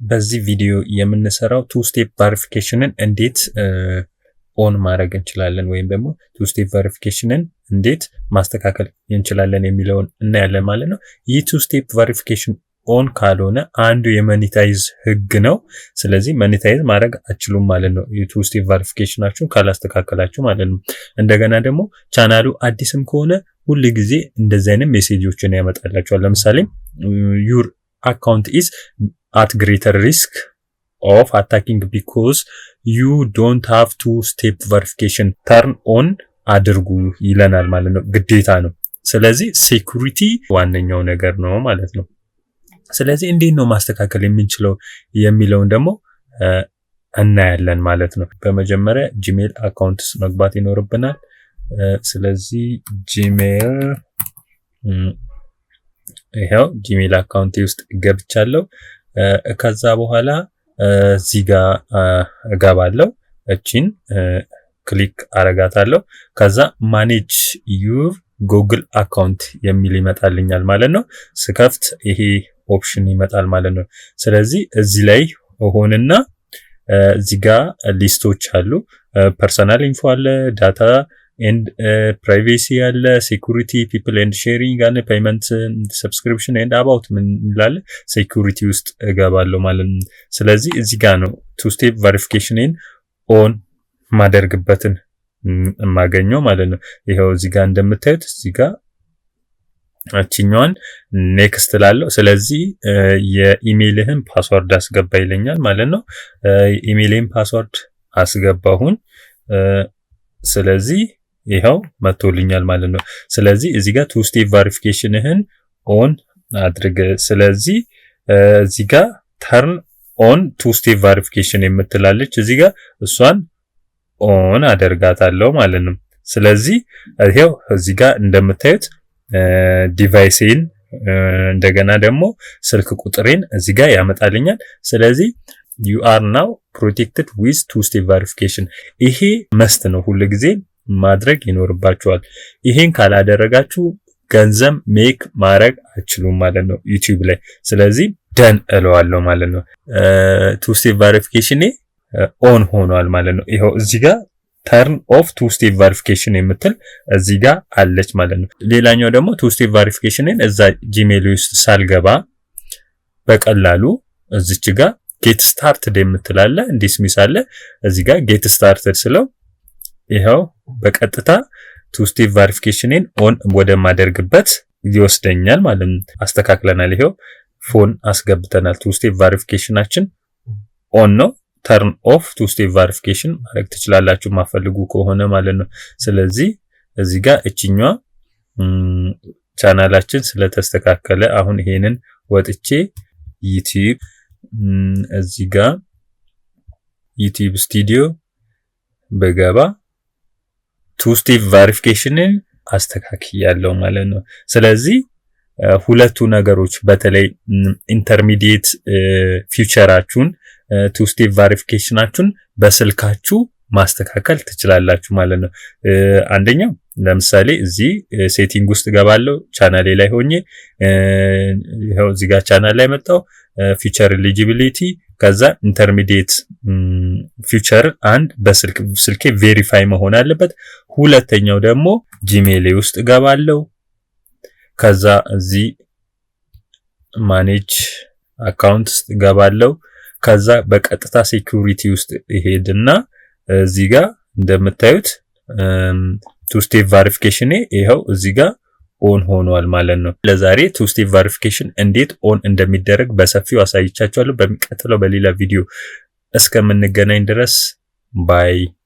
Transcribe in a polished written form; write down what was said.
በዚህ ቪዲዮ የምንሰራው ቱ ስቴፕ ቬሪፊኬሽንን እንዴት ኦን ማድረግ እንችላለን ወይም ደግሞ ቱ ስቴፕ ቬሪፊኬሽንን እንዴት ማስተካከል እንችላለን የሚለውን እናያለን ማለት ነው። ይህ ቱ ስቴፕ ቬሪፊኬሽን ኦን ካልሆነ አንዱ የሞኔታይዝ ህግ ነው። ስለዚህ ሞኔታይዝ ማድረግ አትችሉም ማለት ነው፣ የቱ ስቴፕ ቬሪፊኬሽናችሁን ካላስተካከላችሁ ማለት ነው። እንደገና ደግሞ ቻናሉ አዲስም ከሆነ ሁሉ ጊዜ እንደዚህ አይነት ሜሴጆችን ያመጣላችኋል። ለምሳሌ ዩር አካውንት ኢዝ at greater risk of attacking because you don't have two-step verification turn on አድርጉ ይለናል ማለት ነው። ግዴታ ነው። ስለዚህ ሴኩሪቲ ዋነኛው ነገር ነው ማለት ነው። ስለዚህ እንዴት ነው ማስተካከል የምንችለው የሚለውን ደግሞ እናያለን ማለት ነው። በመጀመሪያ ጂሜል አካውንትስ መግባት ይኖርብናል። ስለዚህ ጂሜል ይሄው ጂሜል አካውንቴ ውስጥ ገብቻለሁ። ከዛ በኋላ እዚህ ጋር እገባለሁ። እቺን ክሊክ አረጋታለሁ። ከዛ ማኔጅ ዩር ጉግል አካውንት የሚል ይመጣልኛል ማለት ነው። ስከፍት ይሄ ኦፕሽን ይመጣል ማለት ነው። ስለዚህ እዚህ ላይ ሆነና እዚህ ጋር ሊስቶች አሉ። ፐርሰናል ኢንፎ አለ፣ ዳታ ኤንድ ፕራይቬሲ አለ፣ ሴኩሪቲ፣ ፒፕል ኤንድ ሼሪንግ አለ፣ ፔመንት፣ ሰብስክሪፕሽን ኤንድ አባውት ምን ይላል። ሴኩሪቲ ውስጥ እገባለሁ ማለት ነው። ስለዚህ እዚህ ጋር ነው ቱ ስቴፕ ቬሪፊኬሽንን ኦን ማደርግበትን የማገኘው ማለት ነው። ይሄው እዚህ ጋር እንደምታዩት እዚህ ጋር አቺኛውን ኔክስት ላለው። ስለዚህ የኢሜይልህን ፓስወርድ አስገባ ይለኛል ማለት ነው። ኢሜይልን ፓስወርድ አስገባሁን። ስለዚህ ይሄው መጥቶልኛል ማለት ነው። ስለዚህ እዚህ ጋር ቱ ስቴፕ ቬሪፊኬሽንህን ኦን አድርግ። ስለዚህ እዚህ ጋር ተርን ኦን ቱ ስቴፕ ቬሪፊኬሽን የምትላለች እዚህ ጋር እሷን ኦን አደርጋታለሁ ማለት ነው። ስለዚህ ይሄው እዚህ ጋር እንደምታዩት ዲቫይሴን እንደገና ደግሞ ስልክ ቁጥሬን እዚህ ጋር ያመጣልኛል። ስለዚህ you are now protected with two step verification። ይሄ መስት ነው፣ ሁሉ ጊዜ ማድረግ ይኖርባችኋል። ይሄን ካላደረጋችሁ ገንዘብ ሜክ ማድረግ አትችሉም ማለት ነው ዩቲዩብ ላይ። ስለዚህ ደን እለዋለሁ ማለት ነው። ቱ ስቴፕ ቬሪፊኬሽን ኦን ሆኗል ማለት ነው። ይሄው እዚህ ጋር ተርን ኦፍ ቱ ስቴፕ ቬሪፊኬሽን የምትል እዚህ ጋር አለች ማለት ነው። ሌላኛው ደግሞ ቱ ስቴፕ ቬሪፊኬሽንን እዛ ጂሜል ውስጥ ሳልገባ በቀላሉ እዚች ጋር ጌት ስታርትድ የምትላለ ዲስሚስ አለ። እዚህ ጋር ጌት ስታርትድ ስለው ይሄው በቀጥታ ቱ ስቴፕ ቬሪፊኬሽንን ኦን ወደ ማደርግበት ይወስደኛል ማለት ነው። አስተካክለናል። ይሄው ፎን አስገብተናል። ቱ ስቴፕ ቬሪፊኬሽናችን ኦን ነው። ተርን ኦፍ ቱ ስቴፕ ቬሪፊኬሽን ማድረግ ትችላላችሁ ማፈልጉ ከሆነ ማለት ነው። ስለዚህ እዚህ ጋር እቺኛዋ ቻናላችን ስለተስተካከለ አሁን ይሄንን ወጥቼ ዩቲዩብ እዚህ ጋር ዩቲዩብ ስቱዲዮ በገባ ቱ ስቴፕ ቬሪፊኬሽንን አስተካክያለሁ ማለት ነው። ስለዚህ ሁለቱ ነገሮች በተለይ ኢንተርሚዲየት ፊውቸራችሁን ቱ ስቴፕ ቬሪፊኬሽናችሁን በስልካችሁ ማስተካከል ትችላላችሁ ማለት ነው። አንደኛው ለምሳሌ እዚህ ሴቲንግ ውስጥ ገባለሁ ቻናሌ ላይ ሆኜ ይሄው እዚህ ጋር ቻናል ላይ መጣው ፊቸር ኤሊጂቢሊቲ ከዛ ኢንተርሚዲየት ፊቸር አንድ በስልኬ ቬሪፋይ መሆን አለበት። ሁለተኛው ደግሞ ጂሜል ውስጥ ገባለሁ ከዛ እዚህ ማኔጅ አካውንት ውስጥ ገባለሁ ከዛ በቀጥታ ሴኩሪቲ ውስጥ ይሄድና እዚህ ጋር እንደምታዩት ቱ ስቴፕ ቬሪፊኬሽን ይሄው እዚህ ጋር ኦን ሆኗል ማለት ነው። ለዛሬ ቱ ስቴፕ ቬሪፊኬሽን እንዴት ኦን እንደሚደረግ በሰፊው አሳይቻችኋለሁ። በሚቀጥለው በሌላ ቪዲዮ እስከምንገናኝ ድረስ ባይ